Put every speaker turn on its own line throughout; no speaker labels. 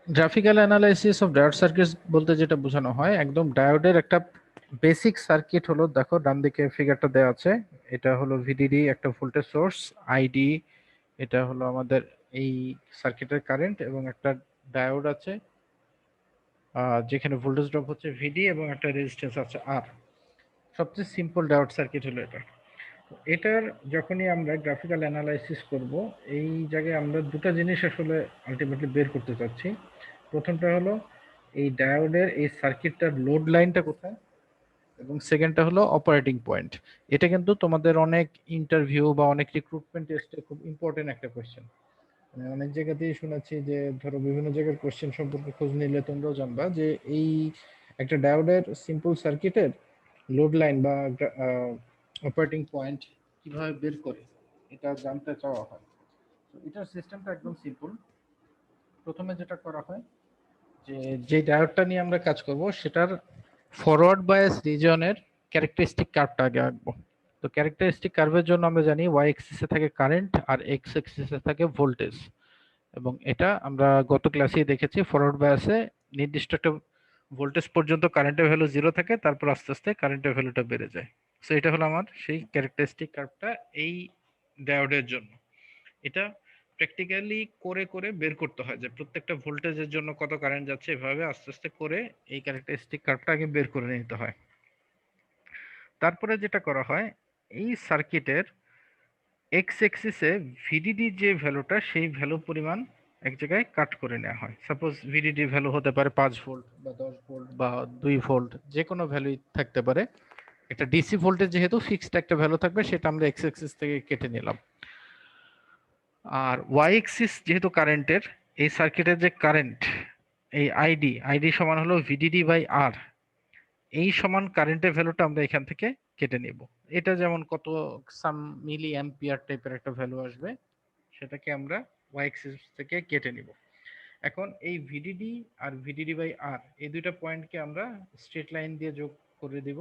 Graphical analysis of diode circuits বলতে যেটা বোঝানো হয়, একদম ডায়োডের একটা বেসিক সার্কিট হলো, দেখো ডান দিকে ফিগারটা দেওয়া আছে, এটা হলো ভিডিডি, একটা ভোল্টেজ সোর্স, আইডি, এটা হলো আমাদের এই সার্কিটের কারেন্ট, এবং একটা ডায়োড আছে যেখানে ভোল্টেজ ড্রপ হচ্ছে ভিডি, এবং একটা রেজিস্ট্যান্স আছে আর। সবচেয়ে সিম্পল ডায়োড সার্কিট হলো এটা। এটার যখনই আমরা গ্রাফিক্যাল অ্যানালাইসিস করব, এই জায়গায় আমরা দুটো জিনিস আসলে আলটিমেটলি বের করতে চাচ্ছি। প্রথমটা হলো এই ডায়োডের এই সার্কিটটার লোড লাইনটা কোথায়, এবং সেকেন্ডটা হলো অপারেটিং পয়েন্ট। এটা কিন্তু তোমাদের অনেক ইন্টারভিউ বা অনেক রিক্রুটমেন্ট টেস্টে খুব ইম্পর্টেন্ট একটা কোয়েশ্চেন। মানে অনেক জায়গাতেই শুনেছি যে ধরো বিভিন্ন জায়গার কোয়েশ্চেন সম্পর্কে খোঁজ নিলে তোমরাও জানবা যে এই একটা ডায়োডের সিম্পল সার্কিটের লোড লাইন বা অপারেটিং পয়েন্ট কিভাবে বের করে এটা জানতে চাওয়া হয়। তো এটার সিস্টেমটা একদম সিম্পল। প্রথমে যেটা করা হয় যে যে ডায়োডটা নিয়ে আমরা কাজ করব সেটার ফরওয়ার্ড বায়াস রিজিয়নের ক্যারেক্টারিস্টিক কার্ভটা আগে আঁকবো। তো ক্যারেক্টারিস্টিক কার্ভের জন্য আমরা জানি ওয়াই এক্সিসে থাকে কারেন্ট আর এক্স এক্সিসে থাকে ভোল্টেজ, এবং এটা আমরা গত ক্লাসেই দেখেছি ফরওয়ার্ড বায়াসে নির্দিষ্ট একটা ভোল্টেজ পর্যন্ত কারেন্টের ভ্যালু জিরো থাকে, তারপর আস্তে আস্তে কারেন্টের ভ্যালুটা বেড়ে যায়। সো এটা হলো আমার সেই ক্যারেক্টারিস্টিক কার্ভটা এই ডায়োডের জন্য। এটা প্র্যাকটিক্যালি করে করে বের করতে হয় যে প্রত্যেকটা ভোল্টেজের জন্য কত কারেন্ট যাচ্ছে, এভাবে আস্তে আস্তে করে এই ক্যারেক্টারিস্টিক কার্ভটা আগে বের করে নিতে হয়। তারপরে যেটা করা হয়, এই সার্কিটের এক্স এক্সিসে ভিডিডি যে ভ্যালুটা সেই ভ্যালু পরিমাণ এক জায়গায় কাট করে নেওয়া হয়। সাপোজ ভিডিডি ভ্যালু হতে পারে 5 ভোল্ট বা 10 ভোল্ট বা 2 ভোল্ট, যে কোনো ভ্যালুই থাকতে পারে। একটা ডিসি ভোল্টেজ যেহেতু ফিক্সড একটা ভ্যালু থাকবে, সেটা আমরা এক্স এক্সিস থেকে কেটে নিলাম। আর ওয়াই এক্সিস যেহেতু কারেন্টের, এই সার্কিটের যে কারেন্ট, এই আইডি আইডি সমান হলো ভিডিডি বাই আর, এই সমান কারেন্টের ভ্যালুটা আমরা এখান থেকে কেটে নেব। এটা যেমন কত সাম মিলি অ্যাম্পিয়ার টাইপের একটা ভ্যালু আসবে, সেটাকে আমরা ওয়াই এক্সিস থেকে কেটে নিব। এখন এই ভিডিডি আর ভিডিডি বাই আর এই দুইটা পয়েন্টকে আমরা স্ট্রেট লাইন দিয়ে যোগ করে দিব।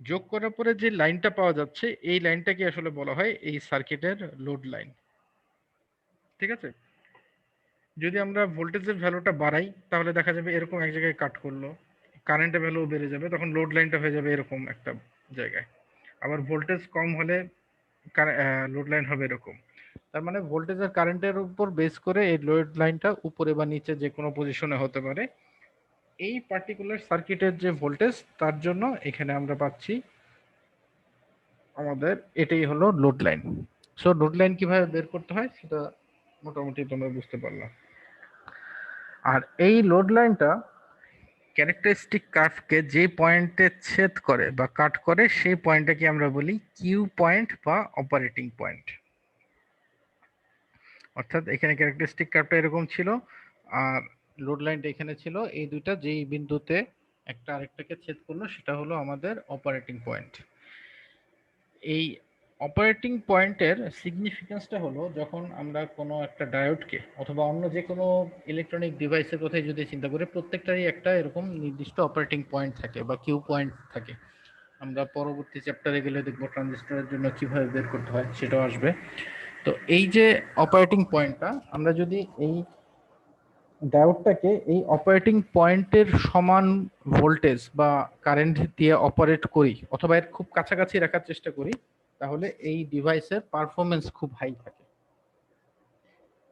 যোগ করার পরে যে লাইনটা পাওয়া যাচ্ছে, এই লাইনটাকে আসলে বলা হয় এই সার্কিটের লোড লাইন। ঠিক আছে? যদি আমরা ভোল্টেজের ভ্যালুটা বাড়াই তাহলে দেখা যাবে এরকম এক জায়গায় কাট করলো, কারেন্টের ভ্যালু বেড়ে যাবে, তখন লোড লাইনটা হয়ে যাবে এরকম একটা জায়গায়। আবার ভোল্টেজ কম হলে লোড লাইন হবে এরকম। তার মানে ভোল্টেজ আর কারেন্টের উপর বেস করে এই লোড লাইনটা উপরে বা নিচে যে কোনো পজিশনে হতে পারে। এই পার্টিকুলার সার্কিটের যে ভোল্টেজ, তার জন্য এখানে আমরা পাচ্ছি আমাদের এটাই হলো load line. So load line কিভাবে বের করতে হয় সেটা মোটামুটি তোমরা বুঝতে পারলাম। আর এই লোড লাইনটা ক্যারেক্টারিস্টিক কার্ভকে যে পয়েন্টে ছেদ করে বা কাট করে, সেই পয়েন্টটাকে আমরা বলি কিউ পয়েন্ট বা অপারেটিং পয়েন্ট। অর্থাৎ এখানে ক্যারেক্টারিস্টিক কার্ভটা এরকম ছিল, আর লোড লাইনটা এখানে ছিল, এই দুইটা যেই বিন্দুতে একটা আরেকটাকে ছেদ করলো সেটা হলো আমাদের অপারেটিং পয়েন্ট। এই অপারেটিং পয়েন্টের সিগনিফিকেন্সটা হলো যখন আমরা কোনো একটা ডায়োডকে অথবা অন্য যে কোনো ইলেকট্রনিক ডিভাইসের কথাই যদি চিন্তা করি, প্রত্যেকটারই একটা এরকম নির্দিষ্ট অপারেটিং পয়েন্ট থাকে বা কিউ পয়েন্ট থাকে। আমরা পরবর্তী চ্যাপ্টারে গেলে দেখবো ট্রানজিস্টরের জন্য কিভাবে বের করতে হয়, সেটাও আসবে। তো এই যে অপারেটিং পয়েন্টটা, আমরা যদি এই ডায়োডটাকে এই অপারেটিং পয়েন্টের সমান ভোল্টেজ বা কারেন্ট দিয়ে অপারেট করি অথবা এর খুব কাছাকাছি রাখার চেষ্টা করি, তাহলে এই ডিভাইসের পারফরমেন্স খুব হাই থাকে।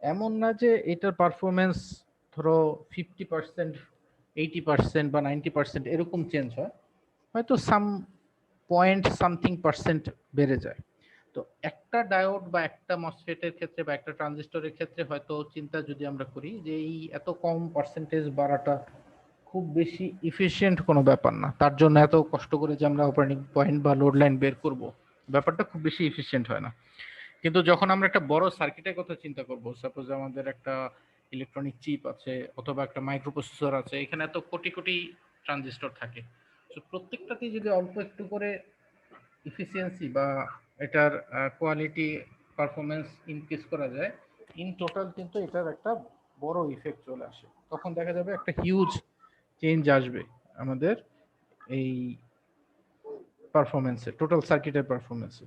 এমন না যে এটার পারফরমেন্স ধরো 50%, 80% বা 90% এরকম চেঞ্জ হয়, হয়তো সাম পয়েন্ট সামথিং পার্সেন্ট বেড়ে যায়। তো একটা ডায়োড বা একটা মসফেটের ক্ষেত্রে বা একটা ট্রানজিস্টরের ক্ষেত্রে হয়তো চিন্তা যদি আমরা করি যে এই এত কম পার্সেন্টেজ বাড়াটা খুব বেশি ইফিশিয়েন্ট কোনো ব্যাপার না, তার জন্য এত কষ্ট করে যে আমরা অপারেটিং পয়েন্ট বা লোড লাইন বের করব, ব্যাপারটা খুব বেশি ইফিশিয়েন্ট হয় না। কিন্তু যখন আমরা একটা বড় সার্কিটের কথা চিন্তা করব, সাপোজ আমাদের একটা ইলেকট্রনিক চিপ আছে অথবা একটা মাইক্রোপ্রসেসর আছে, এখানে এত কোটি কোটি ট্রানজিস্টর থাকে। তো প্রত্যেকটাতেই যদি অল্প একটু করে ইফিসিয়েন্সি বা এটার কোয়ালিটি পারফরমেন্স ইনক্রিজ করা যায়, ইন টোটাল কিন্তু এটার একটা বড় ইফেক্ট চলে আসে। তখন দেখা যাবে একটা হিউজ চেঞ্জ আসবে আমাদের এই পারফরমেন্সে, টোটাল সার্কিটের পারফরমেন্সে।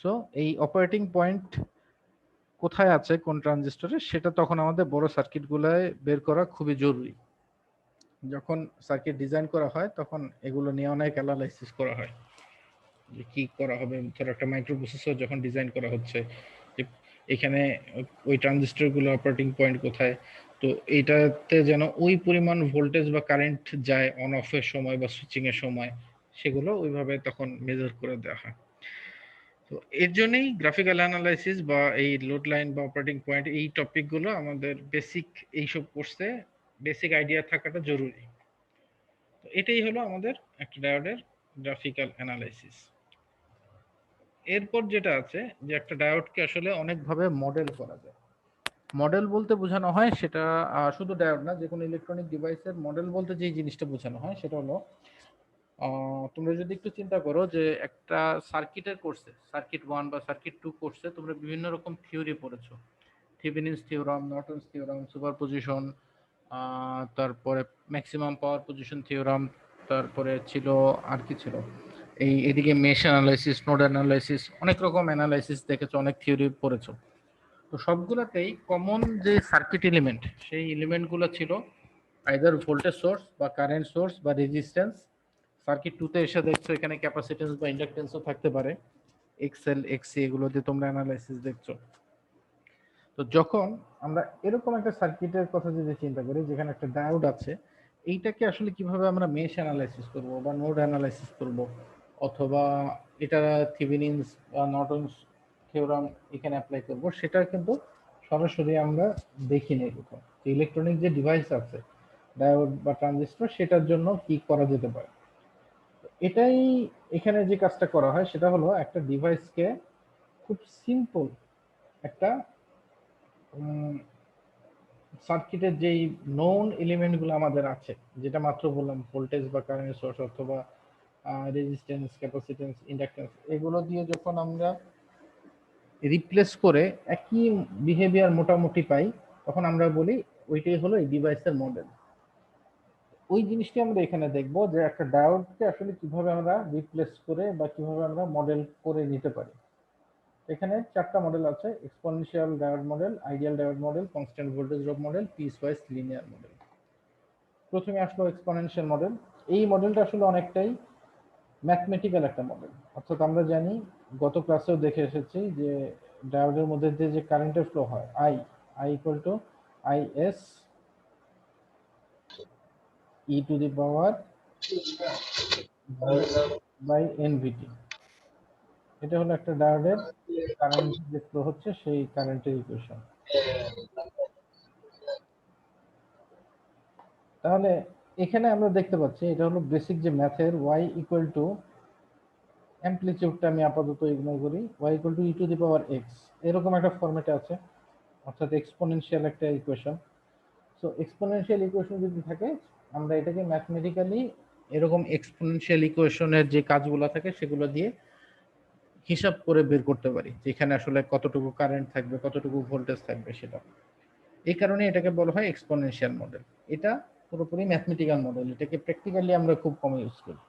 সো এই অপারেটিং পয়েন্ট কোথায় আছে কোন ট্রানজিস্টরে, সেটা তখন আমাদের বড় সার্কিটগুলোয় বের করা খুবই জরুরি। যখন সার্কিট ডিজাইন করা হয় তখন এগুলো নিয়ে অনেক অ্যানালাইসিস করা হয় যে কি করা হবে। ধরো একটা মাইক্রোপ্রসেসর যখন ডিজাইন করা হচ্ছে, যে এখানে ওই ট্রানজিস্টরগুলো অপারেটিং পয়েন্ট কোথায়, তো এইটাতে যেন ওই পরিমাণ ভোল্টেজ বা কারেন্ট যায় অন অফের সময় বা সুইচিং এর সময়, সেগুলো ওইভাবে তখন মেজার করে দেওয়া হয়। তো এর জন্যই গ্রাফিক্যাল অ্যানালাইসিস বা এই লোড লাইন বা অপারেটিং পয়েন্ট, এই টপিকগুলো আমাদের বেসিক এইসব কোর্সে বেসিক আইডিয়া থাকাটা জরুরি। তো এটাই হলো আমাদের একটা ডায়োডের গ্রাফিক্যাল অ্যানালাইসিস। এরপর যেটা আছে যে একটা ডায়োডকে আসলে অনেকভাবে মডেল করা যায়। মডেল বলতে বোঝানো হয় সেটা শুধু ডায়োড না, যে কোনো ইলেকট্রনিক ডিভাইসের মডেল বলতে যে জিনিসটা বোঝানো হয় সেটা হলো, তোমরা যদি একটু চিন্তা করো যে একটা সার্কিটের কোর্সে, সার্কিট 1 বা সার্কিট 2 কোর্সে তোমরা বিভিন্ন রকম থিওরি পড়েছো। থেভেনিনস থিওরাম, নর্টনস থিওরাম, সুপারপজিশন, তারপরে ম্যাক্সিমাম পাওয়ার পজিশন থিওরাম, তারপরে ছিল আর কি ছিল, এই এদিকে মেশ অ্যানালাইসিস, নোড অ্যানালাইসিস, অনেক রকম অ্যানালাইসিস দেখেছো, অনেক থিওরি পড়েছো। তো সবগুলোতেই কমন যে সার্কিট এলিমেন্ট, সেই এলিমেন্টগুলো ছিল আইদার ভোল্টেজ সোর্স বা কারেন্ট সোর্স বা রেজিস্ট্যান্স। সার্কিট 2 তে এসে দেখছো এখানে ক্যাপাসিট্যান্স বা ইন্ডাকট্যান্সও থাকতে পারে, এক্সএল এক্সসি, এগুলো দিয়ে তোমরা অ্যানালাইসিস দেখছো। তো যখন আমরা এরকম একটা সার্কিটের কথা যদি চিন্তা করি যেখানে একটা ডায়োড আছে, এইটাকে আসলে কিভাবে আমরা মেশ অ্যানালাইসিস করব বা নোড অ্যানালাইসিস করব, অথবা এটা থেভেনিনস বা নর্টনস থিওরাম এখানে অ্যাপ্লাই করব, সেটা কিন্তু সরাসরি আমরা দেখি না কোথাও। যে ইলেকট্রনিক যে ডিভাইস আছে, ডায়োড বা ট্রানজিস্টর, সেটার জন্য কি করা যেতে পারে। এটাই এখানে যে কাজটা করা হয় সেটা হলো একটা ডিভাইসকে খুব সিম্পল একটা সার্কিটের যেই নোন এলিমেন্টগুলো আমাদের আছে, যেটা মাত্র বললাম ভোল্টেজ বা কারেন্ট সোর্স অথবা রেজিস্ট্যান্স, ক্যাপাসিট্যান্স, ইন্ডাকট্যান্স, এগুলো দিয়ে যখন আমরা রিপ্লেস করে একই বিহেভিয়ার মোটামুটি পাই, তখন আমরা বলি ওইটাই হলো এই ডিভাইসের মডেল। ওই জিনিসটি আমরা এখানে দেখব যে একটা ডায়োডকে আসলে কিভাবে আমরা রিপ্লেস করে বা কিভাবে আমরা মডেল করে নিতে পারি। এখানে 4টা মডেল আছে: exponential diode model, ideal diode model, constant voltage drop model, piece wise linear model. প্রথমে আসলো এক্সপোনেনশিয়াল মডেল। এই মডেলটা আসলে অনেকটাই ম্যাথমেটিক্যাল একটা মডেল। অর্থাৎ আমরা জানি, গত ক্লাসেও দেখে এসেছি যে ডায়োডের মধ্যে দিয়ে যে কারেন্টের ফ্লো হয়, I I equal to I S E to the power by NVT. এটা হলো একটা ডায়োডের কারেন্ট যে ফ্লো হচ্ছে সেই কারেন্টের ইকুয়েশন। তাহলে এখানে আমরা দেখতে পাচ্ছি এটা হলো বেসিক যে ম্যাথের y ইকুয়াল টু, অ্যামপ্লিটিউডটা আমি আপাতত ইগনোর করি, y equal to E to the power x, এরকম একটা ফরম্যাটে আছে, অর্থাৎ এক্সপোনেনশিয়াল একটা ইকুয়েশন। সো এক্সপোনেনশিয়াল ইকুয়েশন যদি থাকে, আমরা এটাকে ম্যাথমেটিক্যালি এরকম এক্সপোনেনশিয়াল ইকুয়েশনের যে কাজগুলো থাকে সেগুলো দিয়ে হিসাব করে বের করতে পারি, যেখানে আসলে কতটুকু কারেন্ট থাকবে, কতটুকু ভোল্টেজ থাকবে সেটা। এই কারণে এটাকে বলা হয় এক্সপোনেনশিয়াল মডেল। এটা পুরোপুরি ম্যাথমেটিক্যাল মডেল, এটাকে প্র্যাকটিক্যালি আমরা খুব কম ইউজ করি।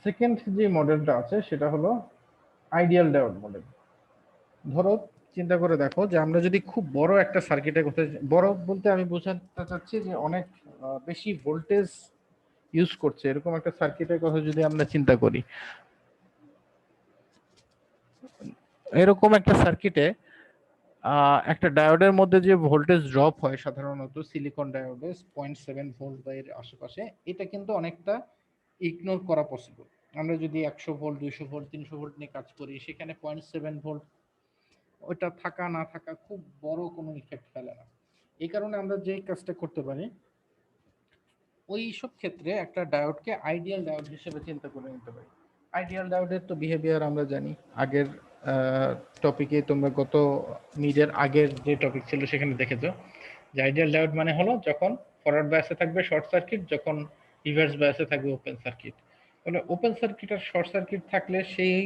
সেকেন্ড যে মডেলটা আছে সেটা হলো আইডিয়াল ডায়োড মডেল। ধরো চিন্তা করে দেখো যে আমরা যদি খুব বড় একটা সার্কিটের কথা, বড় বলতে আমি বোঝাতে চাচ্ছি যে অনেক বেশি ভোল্টেজ ইউজ করছে এরকম একটা সার্কিটের কথা যদি আমরা চিন্তা করি, এরকম একটা সার্কিটে একটা ডায়োডের মধ্যে যে ভোল্টেজ ড্রপ হয় সাধারণত সিলিকন ডায়োডে 0.7 ভোল্ট বা এর আশেপাশে, এটা কিন্তু অনেকটা ইগনোর করা পসিবল। আমরা যদি 100 ভোল্ট, 200 ভোল্ট, 300 ভোল্ট নিয়ে কাজ করি, সেখানে 0.7 ভোল্ট ওইটা থাকা না থাকা খুব বড় কোনো ইফেক্ট ফেলে না। এই কারণে আমরা যে কাজটা করতে পারি, ওই সব ক্ষেত্রে একটা ডায়োডকে আইডিয়াল ডায়োড হিসেবে চিন্তা করে নিতে পারি। আইডিয়াল ডায়োডের তো বিহেভিয়ার আমরা জানি, আগের টপিকে তোমরা গত মিডের আগের যে টপিক ছিল সেখানে দেখেছো যে আইডিয়াল ডায়োড মানে হলো যখন ফরওয়ার্ড বায়াসে থাকবে শর্ট সার্কিট, যখন রিভার্স বায়াসে থাকবে ওপেন সার্কিট। তাহলে ওপেন সার্কিট আর শর্ট সার্কিট থাকলে সেই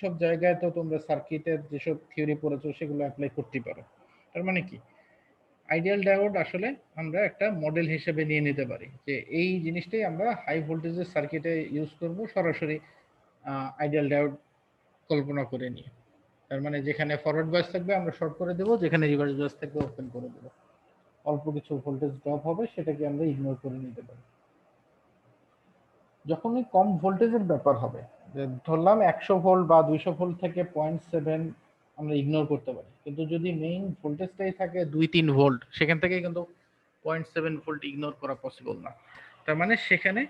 সব জায়গায় তো তোমরা সার্কিটের যেসব থিওরি পড়েছো সেগুলো অ্যাপ্লাই করতে পারো। তার মানে কি, আইডিয়াল ডায়োড আসলে আমরা একটা মডেল হিসেবে নিয়ে নিতে পারি যে এই জিনিসটাই আমরা হাই ভোল্টেজের সার্কিটে ইউজ করব, সরাসরি আইডিয়াল ডায়োড কল্পনা করে নিয়ে। তার মানে যেখানে ফরওয়ার্ড বায়াস থাকবে আমরা শর্ট করে দেব, যেখানে রিভার্স বায়াস থাকবে ওপেন করে দেব। অল্প কিছু ভোল্টেজ ড্রপ হবে সেটাকে আমরা ইগনোর করে নিতে পারি। যখনই কম ভোল্টেজের ব্যাপার হবে, যে ধরলাম 100 ভোল্ট বা 200 ভোল্ট থেকে 0.7 আমরা ইগনোর করতে পারি, কিন্তু যদি মেইন ভোল্টেজটাই থাকে 2-3 ভোল্ট, সেখান থেকে কিন্তু 0.7 ভোল্ট ইগনোর করা পসিবল না। তার মানে সেখানে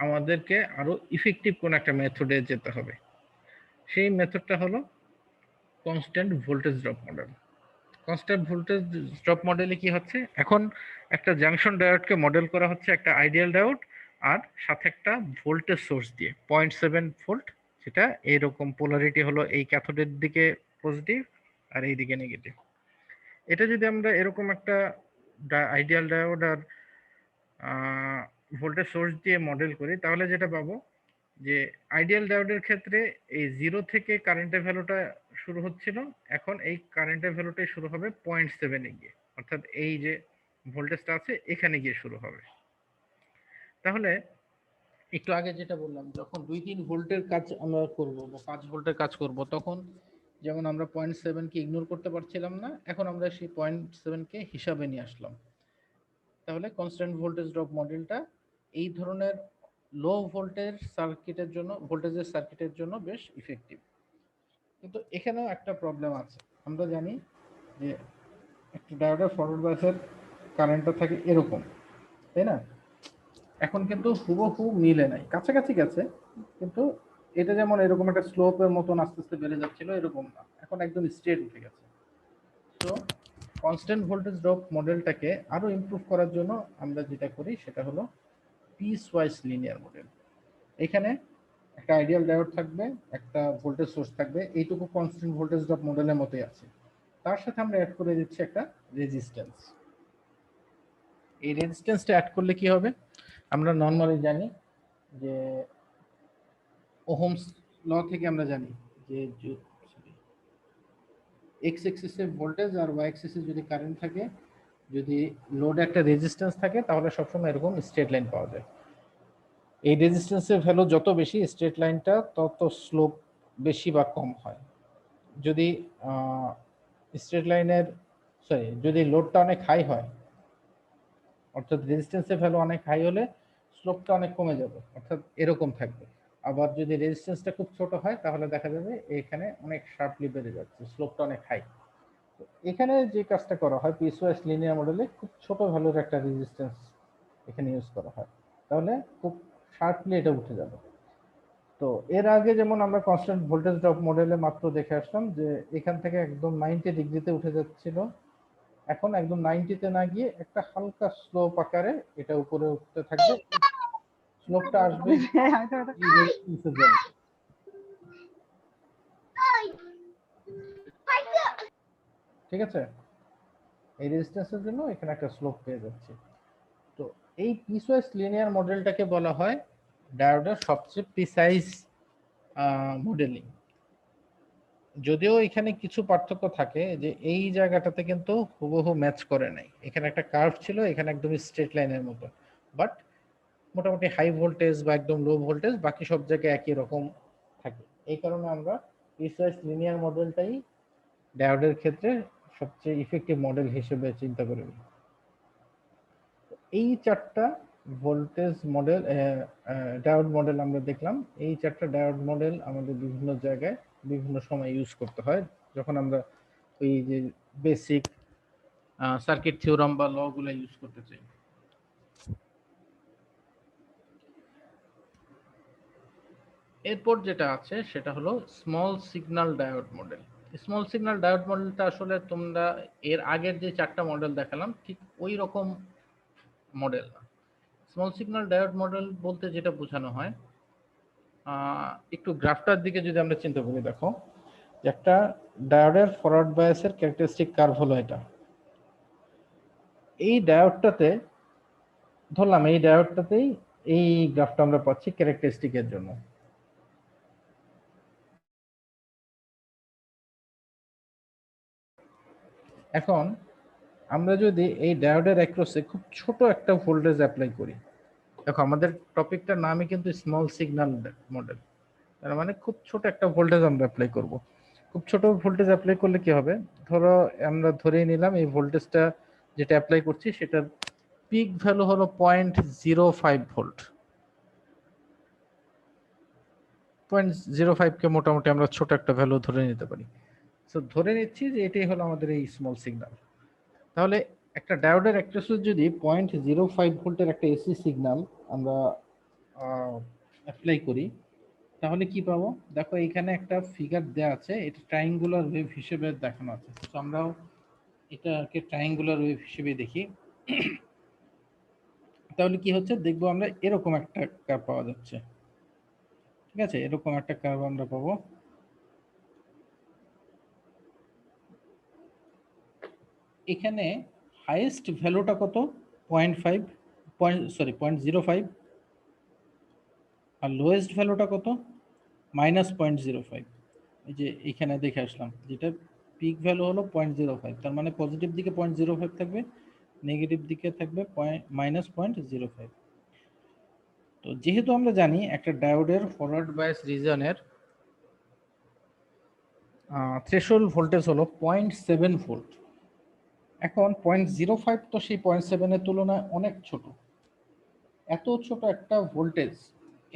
আমাদেরকে আরো ইফেক্টিভ কোন একটা মেথডে যেতে হবে। সেই মেথডটা হলো constant voltage drop model. Constant voltage drop মডেলে কি হচ্ছে, এখন একটা জাংশন ডায়োডকে মডেল করা হচ্ছে একটা আইডিয়াল ডায়োড আর সাথে একটা ভোল্টেজ সোর্স দিয়ে 0.7 ভোল্ট, যেটা এইরকম পোলারিটি হলো এই ক্যাথোডের দিকে পজিটিভ আর এই দিকে নেগেটিভ। এটা যদি আমরা এরকম একটা আইডিয়াল ডায়োড আর ভোল্টেজ সোর্স দিয়ে মডেল করি, তাহলে যেটা পাবো যে আইডিয়াল ডায়োডের ক্ষেত্রে এই 0 থেকে কারেন্টের ভ্যালুটা শুরু হচ্ছিল, এখন এই কারেন্টের ভ্যালুটাই শুরু হবে 0.7 এ গিয়ে, অর্থাৎ এই যে ভোল্টেজটা আছে এখানে গিয়ে শুরু হবে। তাহলে একটু আগে যেটা বললাম, যখন 2-3 ভোল্টের কাজ আমরা করব বা 5 ভোল্টের কাজ করব, তখন যেমন আমরা 0.7 কে ইগনোর করতে পারছিলাম না, এখন আমরা সেই 0.7 কে হিসাবে নিয়ে আসলাম। তাহলে কনস্ট্যান্ট ভোল্টেজ ড্রপ মডেলটা এই ধরনের লো ভোল্টেজ সার্কিটের জন্য, ভোল্টেজের সার্কিটের জন্য বেশ ইফেক্টিভ। কিন্তু এখানেও একটা প্রবলেম আছে। আমরা জানি যে একটা ডায়োডের ফরওয়ার্ড বায়াসের কারেন্টটা থাকে এরকম, তাই না? এখন কিন্তু হুবহু মিলে নাই, কাছাকাছি গেছে, কিন্তু এটা যেমন এরকম একটা স্লোপের মতন আস্তে আস্তে বেড়ে যাচ্ছিল এরকম না, এখন একদম স্ট্রেট উঠে গেছে। তো কনস্ট্যান্ট ভোল্টেজ ড্রপ মডেলটাকে আরো ইমপ্রুভ করার জন্য আমরা যেটা করি সেটা হলো পিস ওয়াইজ লিনিয়ার মডেল। এখানে একটা আইডিয়াল ডায়োড থাকবে, একটা ভোল্টেজ সোর্স থাকবে, এইটুকু কনস্ট্যান্ট ভোল্টেজ ড্রপ মডেলের মতোই আছে। তার সাথে আমরা অ্যাড করে দিচ্ছি একটা রেজিস্ট্যান্স। এই রেজিস্ট্যান্সটা অ্যাড করলে কি হবে, আমরা নর্মালি জানি যে ওহমস ল থেকে আমরা জানি যে এক্স এক্সিসে ভোল্টেজ আর ওয়াই এক্সিসে যদি কারেন্ট থাকে, যদি লোডে একটা রেজিস্ট্যান্স থাকে, তাহলে সবসময় এরকম স্ট্রেট লাইন পাওয়া যায়। এই রেজিস্ট্যান্সের ভ্যালু যত বেশি, স্ট্রেট লাইনটা তত স্লোপ বেশি বা কম হয়। যদি স্ট্রেট লাইনের যদি লোডটা অনেক হাই হয়, অর্থাৎ রেজিস্ট্যান্সের ভ্যালু অনেক হাই হলে স্লোপটা অনেক কমে যাবে, অর্থাৎ এরকম থাকবে। আবার যদি রেজিস্ট্যান্সটা খুব ছোট হয়, তাহলে দেখা যাবে এখানে অনেক শার্পলি বেড়ে যাচ্ছে, স্লোপটা অনেক হাই। এখানে যে কাজটা করা হয় পিসওয়াইজ লিনিয়ার মডেলে, খুব ছোট ভ্যালুর একটা রেজিস্ট্যান্স এখানে ইউজ করা হয়, তাহলে খুব শার্পলি এটা উঠে যাবে। তো এর আগে যেমন আমরা কনস্ট্যান্ট ভোল্টেজ ড্রপ মডেলে মাত্র দেখে আসলাম যে এখান থেকে একদম 90 ডিগ্রিতে উঠে যাচ্ছিল, এখন একদম 90-তে না গিয়ে একটা হালকা স্লোপ আকারে এটা উপরে উঠতে থাকবে, স্লোপটা আসবে ঠিক আছে, এই রেজিস্ট্যান্সের জন্য এখানে একটা স্লোপ পেয়ে যাচ্ছে। তো এই পিসওয়াইজ লিনিয়ার মডেলটাকে বলা হয় ডায়োডের সবচেয়ে প্রিসাইজ মডেলিং। যদিও এখানে কিছু পার্থক্য থাকে, যে এই জায়গাটাতে কিন্তু হুবহু ম্যাচ করে নাই, এখানে একটা কার্ভ ছিল, এখানে একদম স্ট্রেট লাইনের মতো, বাট মোটামুটি হাই ভোল্টেজ বা একদম লো ভোল্টেজ বাকি সব জায়গায় একই রকম থাকে। এই কারণে আমরা পিসওয়াইজ লিনিয়ার মডেলটাই ডায়োডের ক্ষেত্রে সবচেয়ে ইফেক্টিভ মডেল হিসেবে চিন্তা করি। এই চারটা ভোল্টেজ মডেল, ডায়োড মডেল আমরা দেখলাম। এই চারটা ডায়োড মডেল আমাদের বিভিন্ন জায়গায় বিভিন্ন সময় ইউজ করতে হয়, যখন আমরা ওই যে বেসিক সার্কিট থিওরাম বা ল গুলো ইউজ করতে চাই। এরপর যেটা আছে সেটা হলো small signal diode model. Small signal diode মডেলটা আসলে তোমরা এর আগের যে চারটা মডেল দেখালাম ঠিক ওই রকম মডেল না। স্মল সিগন্যাল ডায়োড মডেল বলতে যেটা বোঝানো হয়, একটু গ্রাফটার দিকে যদি আমরা চিন্তা করি, দেখো একটা ডায়োডের ফরওয়ার্ড বায়াসের ক্যারেক্টারিস্টিক কার্ভ হলো এটা। এই ডায়োডটাতে ধরলাম, এই ডায়োডটাতেই এই গ্রাফটা আমরা পাচ্ছি ক্যারেক্টারিস্টিকের জন্য। এখন আমরা যদি এই ডায়োডের অ্যাক্রসে খুব ছোট একটা ভোল্টেজ অ্যাপ্লাই করি, দেখো আমাদের টপিকটার নামই কিন্তু স্মল সিগন্যাল মডেল, তার মানে খুব ছোট একটা ভোল্টেজ আমরা অ্যাপ্লাই করব। খুব ছোট ভোল্টেজ অ্যাপ্লাই করলে কি হবে, ধরো আমরা ধরেই নিলাম এই ভোল্টেজটা যেটা অ্যাপ্লাই করছি সেটার পিক ভ্যালু হলো 0.05 ভোল্ট। 0.05 কে মোটামুটি আমরা ছোট একটা ভ্যালু ধরে নিতে পারি। সো ধরে নিচ্ছি যে এটাই হলো আমাদের এই স্মল সিগন্যাল। তাহলে একটা ডায়োডের অ্যাক্রোসে যদি 0.05 ভোল্টের একটা এসি সিগন্যাল আমরা অ্যাপ্লাই করি, তাহলে কি পাবো? দেখো এখানে একটা ফিগার দেওয়া আছে, এটা ট্রায়াঙ্গুলার ওয়েভ হিসেবে দেখানো আছে। তো আমরাও এটাকে ট্রায়াঙ্গুলার ওয়েভ হিসেবে দেখি। তাহলে কি হচ্ছে দেখবো আমরা এরকম একটা কার্ভ পাওয়া যাচ্ছে। ঠিক আছে, এরকম একটা কার্ভ আমরা পাবো। এখানে হাইয়েস্ট ভ্যালুটা কত? 0.5, 0.05। আর লোয়েস্ট ভ্যালুটা কত? -0.05। এই যে এখানে দেখে আসলাম, যেটা পিক ভ্যালু হলো 0.05। তার মানে পজিটিভ দিকে 0.05 থাকবে, নেগেটিভ দিকে থাকবে -0.05। তো যেহেতু আমরা জানি একটা ডায়োডের ফরওয়ার্ড বায়াস রিজনের থ্রেশহোল্ড ভোল্টেজ হলো 0.7 ভোল্ট। এখন 0.05 তো সেই 0.7 এর তুলনায় অনেক ছোট। এত ছোট একটা ভোল্টেজ,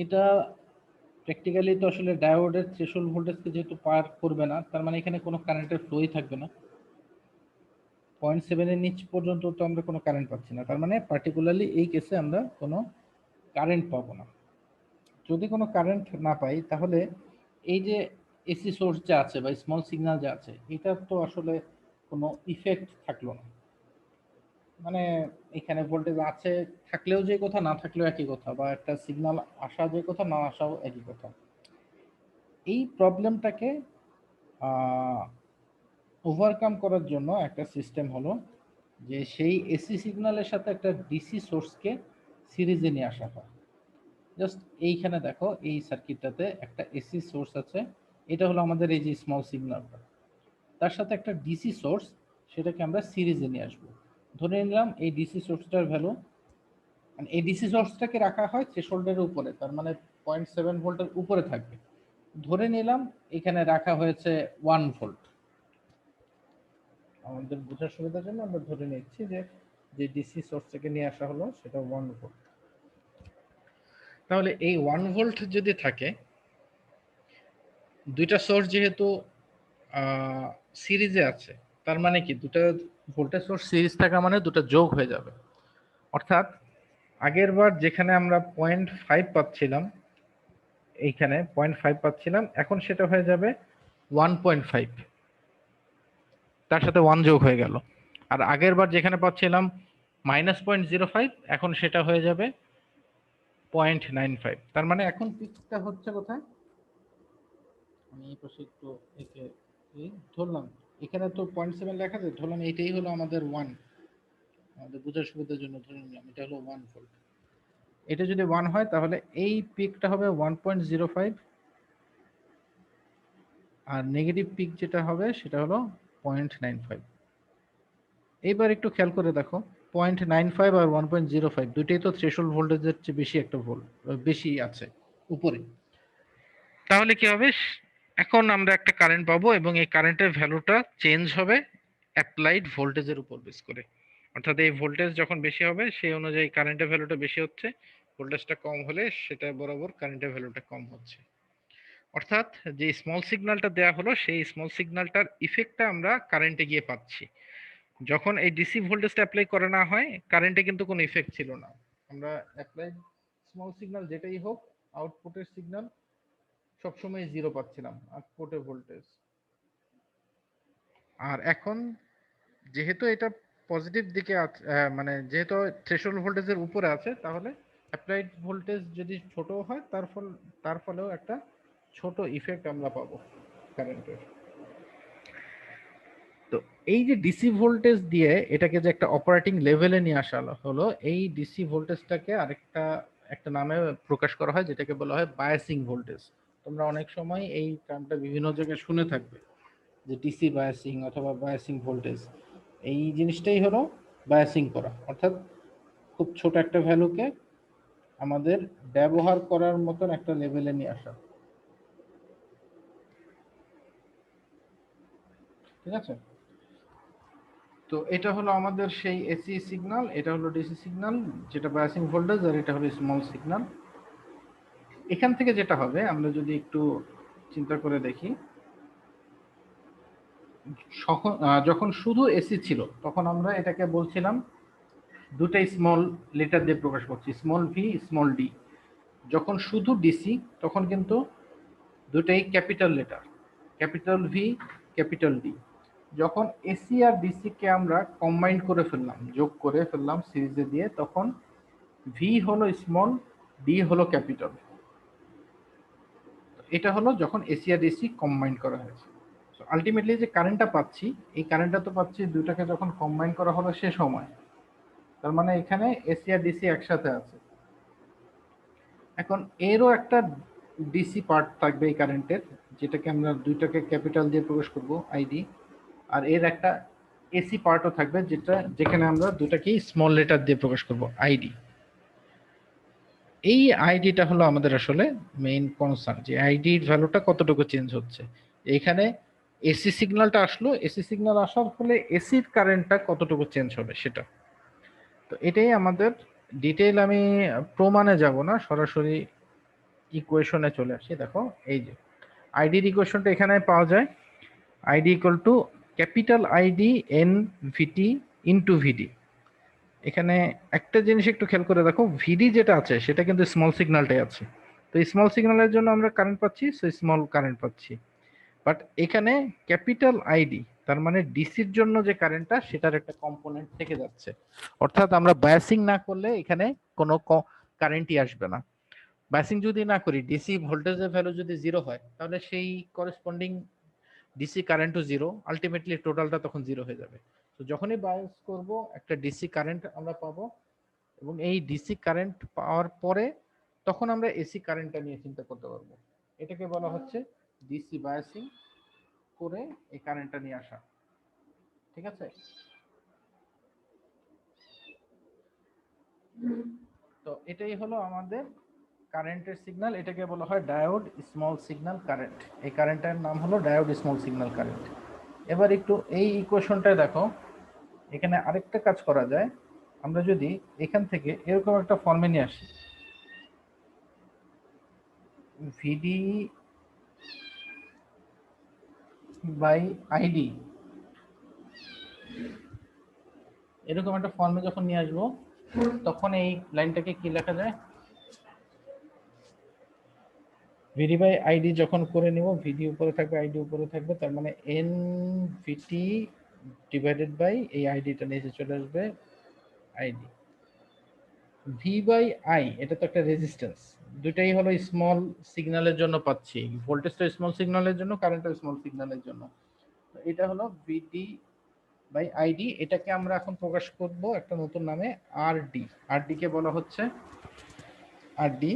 এটা প্র্যাকটিক্যালি তো আসলে ডায়োডের থ্রেশহোল্ড ভোল্টেজকে যেহেতু পার করবে না, তার মানে এখানে কোনো কারেন্টের ফ্লোই থাকবে না। 0.7 এর নিচ পর্যন্ত তো আমরা কোনো কারেন্ট পাচ্ছি না, তার মানে পার্টিকুলারলি এই কেসে আমরা কোনো কারেন্ট পাবো না। যদি কোনো কারেন্ট না পাই, তাহলে এই যে এসি সোর্স যা আছে বা স্মল সিগন্যাল যা আছে, এটার তো আসলে কোনো ইফেক্ট থাকলো না। মানে এখানে ভোল্টেজ আছে থাকলেও যে কথা, না থাকলেও একই কথা, বা একটা সিগন্যাল আসা যে কথা, না আসাও একই কথা। এই প্রবলেমটাকে ওভারকাম করার জন্য একটা সিস্টেম হলো যে সেই এসি সিগন্যালের সাথে একটা ডিসি সোর্সকে সিরিজে নিয়ে আসা হয়। জাস্ট এইখানে দেখো, এই সার্কিটটাতে একটা এসি সোর্স আছে, এটা হলো আমাদের এই যে স্মল সিগন্যালটা, তার সাথে একটা ডিসি সোর্স, সেটাকে আমরা সিরিজে নিয়ে আসবো। ধরে নিলাম এই ডিসি সোর্সটার ভ্যালু, মানে এই ডিসি সোর্সটাকে রাখা হয় থ্রেশহোল্ডের উপরে, তার মানে 0.7 ভোল্টের উপরে থাকবে। ধরে নিলাম এখানে রাখা হয়েছে 1 ভোল্ট। আমাদের বোঝার সুবিধার জন্য আমরা ধরে নিচ্ছি যে যে ডিসি সোর্স থেকে নিয়ে আসা হলো সেটা 1 ভোল্ট। তাহলে এই 1 ভোল্ট যদি থাকে, দুইটা সোর্স যেহেতু সিরিজে আছে, তার মানে কি দুটো ভোল্টেজ সোর্স সিরিজ থাকা মানে দুটো যোগ হয়ে যাবে। অর্থাৎ আগের বার যেখানে আমরা 0.5 পাচ্ছিলাম, এইখানে 0.5 পাচ্ছিলাম, এখন সেটা হয়ে যাবে 1.5, তার সাথে 1 যোগ হয়ে গেল। আর আগের বার যেখানে পাচ্ছিলাম -0.05, এখন সেটা হয়ে যাবে 0.95। তার মানে এখন পিকটা হচ্ছে কোথায়? আমি এই পাশে একটু একে ধরলাম, এখানে তো 0.7 লেখা আছে, ধরলাম এটাই হলো আমাদের 1, আমাদের বোঝার সুবিধার জন্য ধরে নিলাম এটা হলো 1 ভোল্ট। এটা যদি 1 হয়, তাহলে এই পিকটা হবে 1.05, আর নেগেটিভ পিক যেটা হবে সেটা হলো 0.95। এইবার একটু খেয়াল করে দেখো, 0.95 আর 1.05 দুইটাই তো থ্রেশহোল্ড ভোল্টেজের চেয়ে বেশি একটা ভোল্ট বেশি আছে উপরে। তাহলে কি হবে? এখন আমরা একটা কারেন্ট পাবো এবং এই কারেন্টের ভ্যালুটা চেঞ্জ হবে অ্যাপ্লাইড ভোল্টেজের উপর বেস করে। অর্থাৎ এই ভোল্টেজ যখন বেশি হবে সেই অনুযায়ী কারেন্টের ভ্যালুটা বেশি হচ্ছে, ভোল্টেজটা কম হলে সেটা বরাবর কারেন্টের ভ্যালুটা কম হচ্ছে। অর্থাৎ যে স্মল সিগন্যালটা দেওয়া হলো সেই স্মল সিগন্যালটার ইফেক্টটা আমরা কারেন্টে গিয়ে পাচ্ছি। যখন এই ডিসি ভোল্টেজটা অ্যাপ্লাই করা না হয়, কারেন্টে কিন্তু কোনো ইফেক্ট ছিল না। আমরা অ্যাপ্লাইড স্মল সিগন্যাল যেটাই হোক, আউটপুটের সিগন্যাল সবসময় 0 পাচ্ছিলাম, আউটপুটের ভোল্টেজ। আর এখন যেহেতু এটা পজিটিভ দিকে মানে যেহেতু থ্রেশহোল্ড ভোল্টেজের উপরে আছে, তাহলে অ্যাপ্লাইড ভোল্টেজ যদি ছোট হয়, তার ফলেও একটা ছোট ইফেক্ট আমরা পাবো কারেন্টের। তো এই যে ডিসি ভোল্টেজ দিয়ে এটাকে যে একটা অপারেটিং লেভেলে নিয়ে আসা হলো, এই ডিসি ভোল্টেজটাকে একটা নামে প্রকাশ করা হয়, যেটাকে বলা হয় বায়াসিং ভোল্টেজ। তোমরা অনেক সময় এই টার্মটা বিভিন্ন জায়গায় শুনে থাকবে, যে ডিসি বায়াসিং অথবা বায়াসিং ভোল্টেজ। এই জিনিসটাই হলো বায়াসিং করা, অর্থাৎ খুব ছোট একটা ভ্যালুকে আমাদের ব্যবহার করার মতন একটা লেভেলে নিয়ে আসা। ঠিক আছে। তো এটা হলো আমাদের সেই এসি সিগন্যাল, এটা হলো ডিসি সিগন্যাল, যেটা বায়াসিং ভোল্টেজ, আর এটা হলো স্মল সিগন্যাল। এখান থেকে যেটা হবে, আমরা যদি একটু চিন্তা করে দেখি, যখন শুধু এসি ছিল তখন আমরা এটাকে বলছিলাম দুটাই স্মল লেটার দিয়ে প্রকাশ করছি, স্মল ভি স্মল ডি। যখন শুধু ডিসি তখন কিন্তু দুটাই capital letter, capital V capital D. যখন এসি আর ডিসি কে আমরা কম্বাইন করে ফেললাম, যোগ করে ফেললাম সিরিজে দিয়ে, তখন ভি হলো স্মল, ডি হলো ক্যাপিটাল। এটা হলো যখন এসি আর ডিসি কম্বাইন করা হয়েছে। আলটিমেটলি যে কারেন্টটা পাচ্ছি, এই কারেন্টটা তো পাচ্ছি দুটাকে যখন কম্বাইন করা হলো সে সময়। তার মানে এখানে এসি আর ডিসি একসাথে আছে। এখন এরও একটা ডিসি পার্ট থাকবে এই কারেন্টের, যেটাকে আমরা দুইটাকে ক্যাপিটাল দিয়ে প্রকাশ করব আইডি, আর এর একটা এসি পার্টও থাকবে, যেখানে আমরা দুটাকেই স্মল লেটার দিয়ে প্রকাশ করব আইডি। এই আইডিটা হলো আমাদের আসলে মেইন কনসার্ন, যে আইডির ভ্যালুটা কতটুকু চেঞ্জ হচ্ছে। এখানে এসি সিগন্যালটা আসলো, এসি সিগন্যাল আসার ফলে এসির কারেন্টটা কতটুকু চেঞ্জ হবে সেটা। তো এটাই আমাদের ডিটেইল, আমি প্রমাণে যাব না, সরাসরি ইকুয়েশনে চলে আসি। দেখো এই যে আইডির ইকুয়েশনটা এখানে পাওয়া যায়, ID equal to capital ID N VT into VD. এখানে একটা জিনিস একটু খেয়াল করে দেখো, ভিডি যেটা আছে সেটা কিন্তু স্মল সিগন্যালটাই আছে। তো স্মল সিগন্যালের জন্য আমরা কারেন্ট পাচ্ছি, সো স্মল কারেন্ট পাচ্ছি। বাট এখানে ক্যাপিটাল আইডি, তার মানে ডিসির জন্য যে কারেন্টটা, সেটার একটা কম্পোনেন্ট থেকে যাচ্ছে। অর্থাৎ আমরা বায়াসিং না করলে এখানে কোনো কারেন্টই আসবে না। বায়াসিং যদি না করি, ডিসি ভোল্টেজের ভ্যালু যদি জিরো হয়, তাহলে সেই করেসপন্ডিং ডিসি কারেন্টও জিরো, আলটিমেটলি টোটালটা তখন জিরো হয়ে যাবে। তো যখনই বায়াস করব, একটা ডিসি কারেন্ট আমরা পাবো, এবং এই ডিসি কারেন্ট পাওয়ার পরে তখন আমরা এসি কারেন্টটা নিয়ে চিন্তা করতে পারবো। এটাকে বলা হচ্ছে ডিসি বায়াসিং করে এই কারেন্টটা নিয়ে আসা। ঠিক আছে। তো এটাই হলো আমাদের কারেন্টের সিগন্যাল, এটাকে বলা হয় ডায়োড স্মল সিগন্যাল কারেন্ট। এই কারেন্টের নাম হলো ডায়োড স্মল সিগন্যাল কারেন্ট। এবার একটু এই ইকুয়েশনটায় দেখো, এখানে আরেকটা কাজ করা যায়। আমরা যদি এখান থেকে এরকম একটা ফর্মে নিয়ে আসি, ভিডি বাই আইডি, এরকম একটা ফর্মে যখন নিয়ে আসবো, তখন এই লাইনটাকে কি লেখা যায়, ভিডি বাই আইডি যখন করে নিব, ভিডি উপরে থাকবে আইডি উপরে থাকবে, তার মানে এন ভিটি ডিভাইডেড বাই এই আইডিটা নিচে চলে আসবে আইডি। ভি বাই আই, এটা তো একটা রেজিস্ট্যান্স, দুটাই হলো স্মল সিগন্যালের জন্য পাচ্ছি, ভোল্টেজটা স্মল সিগন্যালের জন্য, কারেন্টটা স্মল সিগন্যালের জন্য। এটা হলো ভিডি বাই আইডি। এটাকে আমরা এখন প্রকাশ করব একটা নতুন নামে, আরডি। আরডি কে বলা হচ্ছে আরডি,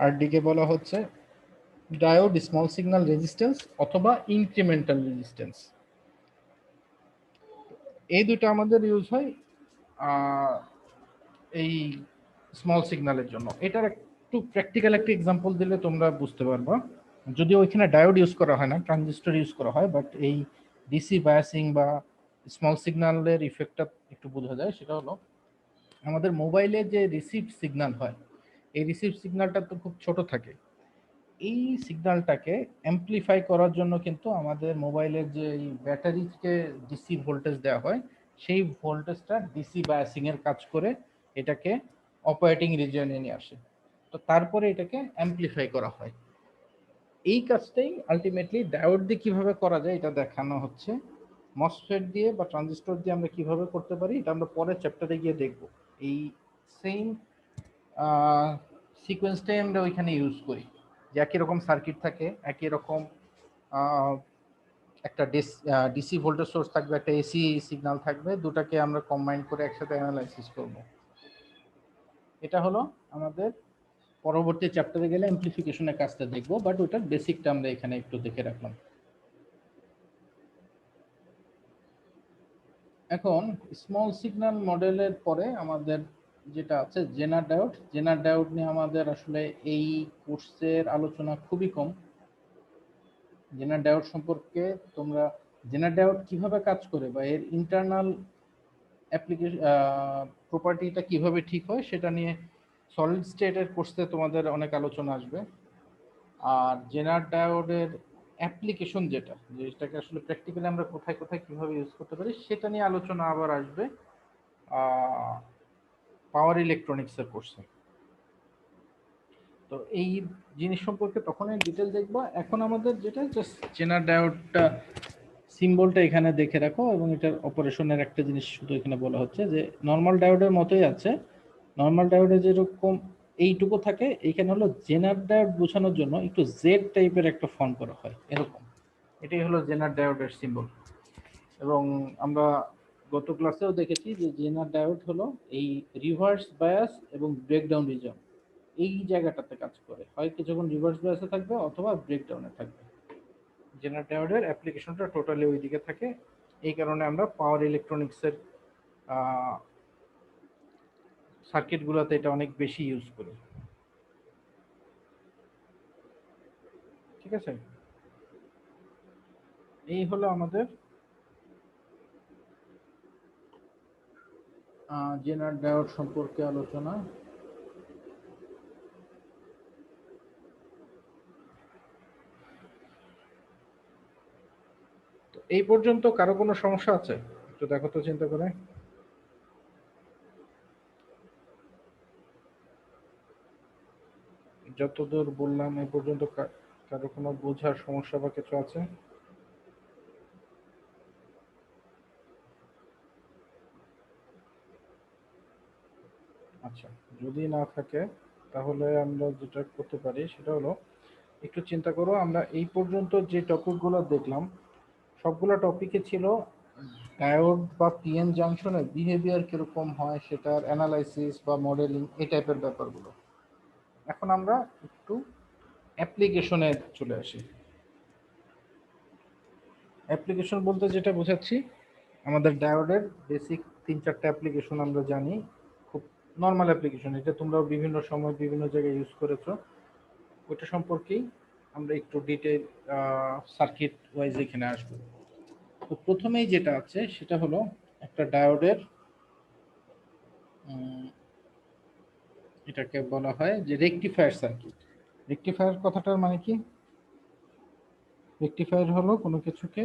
আরডি কে বলা হচ্ছে ডায়োড স্মল সিগন্যাল রেজিস্ট্যান্স অথবা ইনক্রিমেন্টাল রেজিস্ট্যান্স। এই দুটো আমাদের ইউজ হয় এই স্মল সিগন্যালের জন্য। এটার একটু প্র্যাকটিক্যাল একটা এক্সাম্পল দিলে তোমরা বুঝতে পারবা। যদিও ওইখানে ডায়োড ইউজ করা হয় না, ট্রানজিস্টর ইউজ করা হয়, বাট এই ডিসি বায়াসিং বা স্মল সিগন্যালের ইফেক্টটা একটু বোঝা যায়। সেটা হলো, আমাদের মোবাইলে যে রিসিভ সিগন্যাল হয়, এই রিসিভ সিগন্যালটা তো খুব ছোট থাকে। এই সিগন্যালটাকে অ্যাম্পলিফাই করার জন্য কিন্তু আমাদের মোবাইলের যে ব্যাটারিকে ডিসি ভোল্টেজ দেওয়া হয়, সেই ভোল্টেজটা ডিসি বায়াসিং এর কাজ করে এটাকে অপারেটিং রিজিয়নে নিয়ে আসে। তো তারপরে এটাকে অ্যাম্পলিফাই করা হয়। এই কাজটাই আলটিমেটলি ডায়োড দিয়ে কিভাবে করা যায় এটা দেখানো হচ্ছে। মসফেট দিয়ে বা ট্রানজিস্টর দিয়ে আমরা কিভাবে করতে পারি, এটা আমরা পরের চ্যাপ্টারে গিয়ে দেখব। এই সেম সিকোয়েন্সটাই আমরা ওইখানে ইউজ করি, যে একই রকম সার্কিট থাকে, একই রকম একটা ডিসি ভোল্টেজ সোর্স থাকবে, একটা এসি সিগন্যাল থাকবে, দুটাকে আমরা কম্বাইন করে একসাথে অ্যানালাইসিস করব। এটা হলো আমাদের পরবর্তী চ্যাপ্টারে গেলে অ্যাম্পলিফিকেশনের কাজটা দেখব, বাট ওটার বেসিকটা আমরা এখানে একটু দেখে রাখলাম। এখন স্মল সিগন্যাল মডেলের পরে আমাদের যেটা আছে জেনার ডায়োড। জেনার ডায়োড নিয়ে আমাদের আসলে এই কোর্সের আলোচনা খুবই কম। জেনার ডায়োড সম্পর্কে তোমরা জেনার ডায়োড কিভাবে কাজ করে বা এর ইন্টারনাল অ্যাপ্লিকেশন প্রপার্টিটা কিভাবে ঠিক হয় সেটা নিয়ে সলিড স্টেটের কোর্সে তোমাদের অনেক আলোচনা আসবে। আর জেনার ডায়োডের অ্যাপ্লিকেশন যেটাকে আসলে প্র্যাকটিক্যালি আমরা কোথায় কোথায় কিভাবে ইউজ করতে পারি সেটা নিয়ে আলোচনা আবার আসবে পাওয়ার ইলেকট্রনিক্সের কোর্সে। তো এই জিনিস সম্পর্কে তখনই ডিটেল দেখবো। এখন আমাদের যেটা জাস্ট জেনার ডায়োডটা সিম্বলটা এখানে দেখে রাখো, এবং এটার অপারেশনের একটা জিনিস শুধু এখানে বলা হচ্ছে যে নর্মাল ডায়োডের মতোই আছে। নর্মাল ডায়োডে যেরকম এইটুকু থাকে, এইখানে হলো জেনার ডায়োড বোঝানোর জন্য একটু জেড টাইপের একটা ফর্ম করা হয় এরকম। এটাই হলো জেনার ডায়োডের সিম্বল। এবং আমরা গত ক্লাসেও দেখেছি যে জেনার ডায়োড হলো এই রিভার্স বায়াস এবং ব্রেকডাউন রিজন এই জায়গাটাতে কাজ করে, হয় কিছুক্ষণ রিভার্স বায়াসে থাকবে অথবা ব্রেকডাউনে থাকবে। জেনার ডায়োডের অ্যাপ্লিকেশনটা টোটালি ওই দিকে থাকে। এই কারণে আমরা পাওয়ার ইলেকট্রনিক্সের সার্কিটগুলোতে এটা অনেক বেশি ইউজ করি। ঠিক আছে, এই হলো আমাদের জেনার ডায়োড সম্পর্কে আলোচনা। তো এই পর্যন্ত কারো কোনো সমস্যা আছে? একটু দেখো তো চিন্তা করে। যতদূর বললাম এই পর্যন্ত কারো কোনো বোঝার সমস্যা বা কিছু আছে? আচ্ছা, যদি না থাকে তাহলে আমরা যেটা করতে পারি সেটা হলো একটু চিন্তা করো। আমরা এই পর্যন্ত যে টপিকগুলো দেখলাম সবগুলো টপিকে ছিল ডায়োড বা পিএন জাংশনের বিহেভিয়ার কিরকম হয় সেটার অ্যানালাইসিস বা মডেলিং এই টাইপের ব্যাপারগুলো। এখন আমরা একটু অ্যাপ্লিকেশনে চলে আসি। অ্যাপ্লিকেশন বলতে যেটা বোঝাচ্ছি, আমাদের ডায়োডের বেসিক 3-4টা অ্যাপ্লিকেশন আমরা জানি, খুব নর্মাল অ্যাপ্লিকেশন। এটা তোমরাও বিভিন্ন সময় বিভিন্ন জায়গায় ইউজ করেছো। ওইটা সম্পর্কেই আমরা একটু ডিটেল সার্কিট ওয়াইজ এখানে আসবো। তো প্রথমেই যেটা আছে সেটা হলো একটা ডায়োডের, এটাকে বলা হয় যে রেকটিফায়ার সার্কিট। রেকটিফায়ার কথাটার মানে কি? রেকটিফায়ার হলো কোনো কিছুকে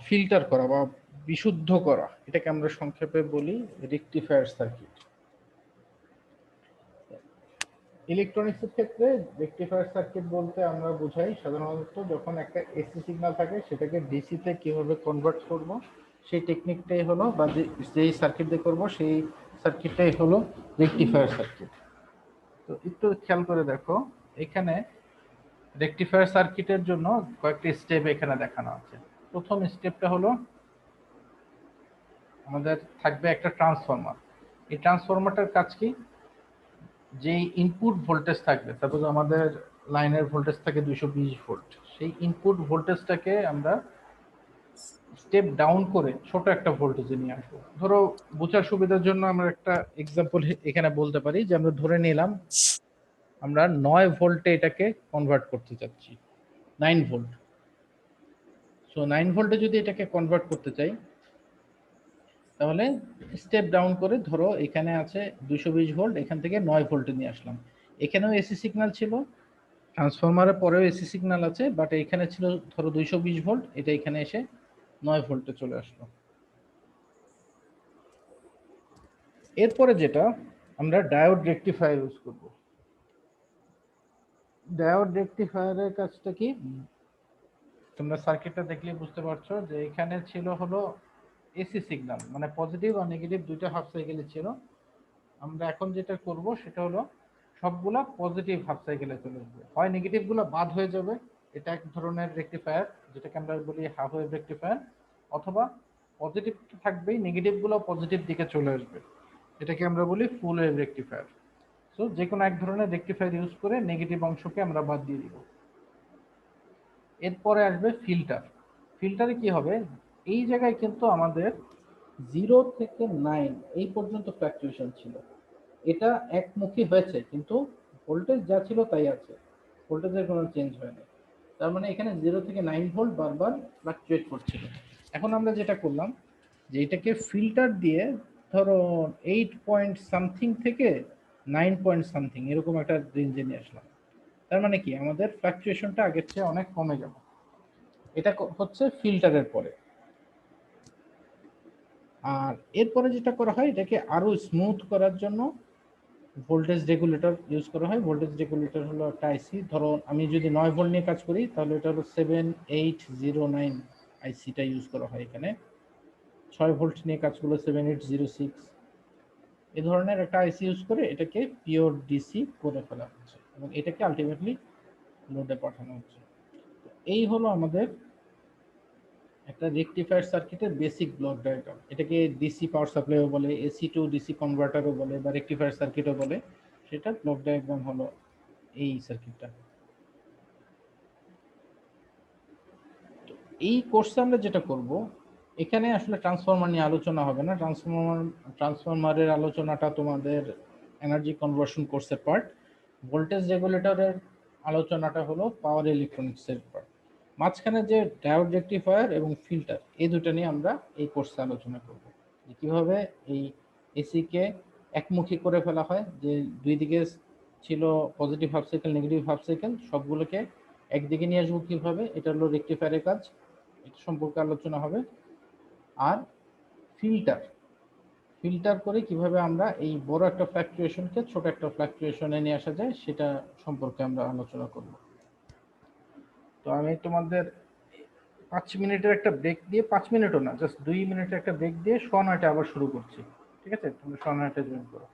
ফিল্টার করা বা বিশুদ্ধ করা, এটাকে আমরা সংক্ষেপে বলি রেকটিফায়ার সার্কিট। ইলেকট্রনিক্সের ক্ষেত্রে রেকটিফায়ার সার্কিট বলতে আমরা বুঝাই সাধারণত যখন একটা এসি সিগন্যাল থাকে সেটাকে ডিসিতে কিভাবে কনভার্ট করব সেই টেকনিকটাই হলো, বা যেই সার্কিট দিয়ে করবো সেই সার্কিটটাই হলো রেকটিফায়ার সার্কিট। তো একটু খেয়াল করে দেখো, এখানে রেকটিফায়ার সার্কিটের জন্য কয়েকটি স্টেপ এখানে দেখানো আছে। প্রথম স্টেপটা হলো আমাদের থাকবে একটা ট্রান্সফরমার। এই ট্রান্সফরমারটার কাজ কি? যেই ইনপুট ভোল্টেজ থাকবে, সাপোজ আমাদের লাইনের ভোল্টেজ থাকে 220 ভোল্ট, সেই ইনপুট ভোল্টেজটাকে আমরা স্টেপ ডাউন করে ছোট একটা ভোল্টেজে নিয়ে আসবো। ধরো বোঝার সুবিধার জন্য আমরা একটা এক্সাম্পল এখানে বলতে পারি যে আমরা ধরে নিলাম আমরা 9 ভোল্টে এটাকে কনভার্ট করতে চাচ্ছি, 9 ভোল্ট। সো 9 ভোল্টে যদি এটাকে কনভার্ট করতে চাই তাহলে স্টেপ ডাউন করে ধরো এখানে আছে 220 ভোল্ট, এখান থেকে 9 ভোল্টে নিয়ে আসলাম। এখানেও এসি সিগন্যাল ছিল, ট্রান্সফরমারের পরেও এসি সিগন্যাল আছে, বাট এখানে ছিল ধরো 220 ভোল্ট, এটা এখানে এসে 9 ভোল্টে চলে আসলো। এরপরে যেটা আমরা ডায়োড রেকটিফায়ার ইউজ করব। ডায়োড রেকটিফায়ারের কাজটা কি? তোমরা সার্কিটটা দেখলে বুঝতে পারছো যে এখানে ছিল হলো এসি সিগন্যাল, মানে পজিটিভ আর নেগেটিভ দুইটা হাফ সাইকেলে ছিল। আমরা এখন যেটা করব সেটা হলো সবগুলা পজিটিভ হাফ সাইকেলে চলে আসবে, হয় নেগেটিভ গুলো বাদ হয়ে যাবে, এটা এক ধরনের রেকটিফায়ার যেটাকে আমরা বলি হাফ ওয়েভ রেকটিফায়ার, অথবা পজিটিভ থাকবেই, নেগেটিভ গুলো পজিটিভ দিকে চলে আসবে, এটাকে আমরা বলি ফুল ওয়েভ রেকটিফায়ার। সো যে কোনো এক ধরনের রেকটিফায়ার ইউজ করে নেগেটিভ অংশকে আমরা বাদ দিয়ে দিব। এরপরে আসবে ফিল্টার। ফিল্টারে কি হবে, এই জায়গায় কিন্তু আমাদের 0 থেকে 9 এই পর্যন্ত ফ্ল্যাকচুয়েশন ছিল, এটা একমুখী হয়েছে কিন্তু ভোল্টেজ যা ছিল তাই আছে, ভোল্টেজের কোনো চেঞ্জ হয়নি। তার মানে এখানে 0 থেকে 9 ভোল্ট বারবার ফ্লাকচুয়েট করছিল। এখন আমরা যেটা করলাম যে এটাকে ফিল্টার দিয়ে ধরো 8 পয়েন্ট সামথিং থেকে 9 পয়েন্ট সামথিং এরকম একটা রেঞ্জে নিয়ে আসলাম। তার মানে কি আমাদের ফ্লাকচুয়েশনটা আগের চেয়ে অনেক কমে গেল। এটা হচ্ছে ফিল্টারের পরে। আর এরপরে যেটা করা হয় এটাকে আরো স্মুথ করার জন্য ভোল্টেজ রেগুলেটর ইউজ করা হয়। ভোল্টেজ রেগুলেটর হলো একটা আইসি, ধরো আমি যদি 9 ভোল্ট নিয়ে কাজ করি তাহলে এটা হলো 7809 আইসিটা ইউজ করা হয় এখানে। 6 ভোল্ট নিয়ে কাজ করলে 7806 এই ধরনের একটা আইসি ইউজ করে এটাকে পিওর ডিসি করে ফেলা হচ্ছে এবং এটাকে আলটিমেটলি লোডে পাঠানো হচ্ছে। এই হলো আমাদের একটা রেকটিফায়ার সার্কিটের বেসিক ব্লক ডায়াগ্রাম। এটাকে ডিসি পাওয়ার সাপ্লাইও বলে, এসি টু ডিসি কনভার্টারও বলে, বা রেকটিফায়ার সার্কিটও বলে। সেটা ব্লক ডায়াগ্রাম হলো এই সার্কিটটা। এই কোর্সে আমরা যেটা করব, এখানে আসলে ট্রান্সফরমার নিয়ে আলোচনা হবে না। ট্রান্সফরমারের আলোচনাটা তোমাদের এনার্জি কনভার্সন কোর্সের পার্ট। ভোল্টেজ রেগুলেটরের আলোচনাটা হলো পাওয়ার ইলেকট্রনিক্সের পার্ট। মাঝখানে যে ডায়োড রেকটিফায়ার এবং ফিল্টার, এই দুটো নিয়ে আমরা এই কোর্সে আলোচনা করব যে কীভাবে এই এসিকে একমুখী করে ফেলা হয়, যে দুই দিকে ছিল positive half cycle negative half cycle, সবগুলোকে একদিকে নিয়ে আসবো কীভাবে, এটা হলো রেকটিফায়ারের কাজ, এটা সম্পর্কে আলোচনা হবে। আর ফিল্টার ফিল্টার করে কিভাবে আমরা এই বড় একটা ফ্লাকচুয়েশনকে ছোট একটা ফ্লাকচুয়েশনে নিয়ে আসা যায় সেটা সম্পর্কে আমরা আলোচনা করব। তো আমি তোমাদের 5 মিনিটের একটা ব্রেক দিয়ে, 5 মিনিটও না, জাস্ট 2 মিনিটের একটা ব্রেক দিয়ে 9:30 আবার শুরু করছি। ঠিক আছে, তুমি 9:30 জয়েন করো।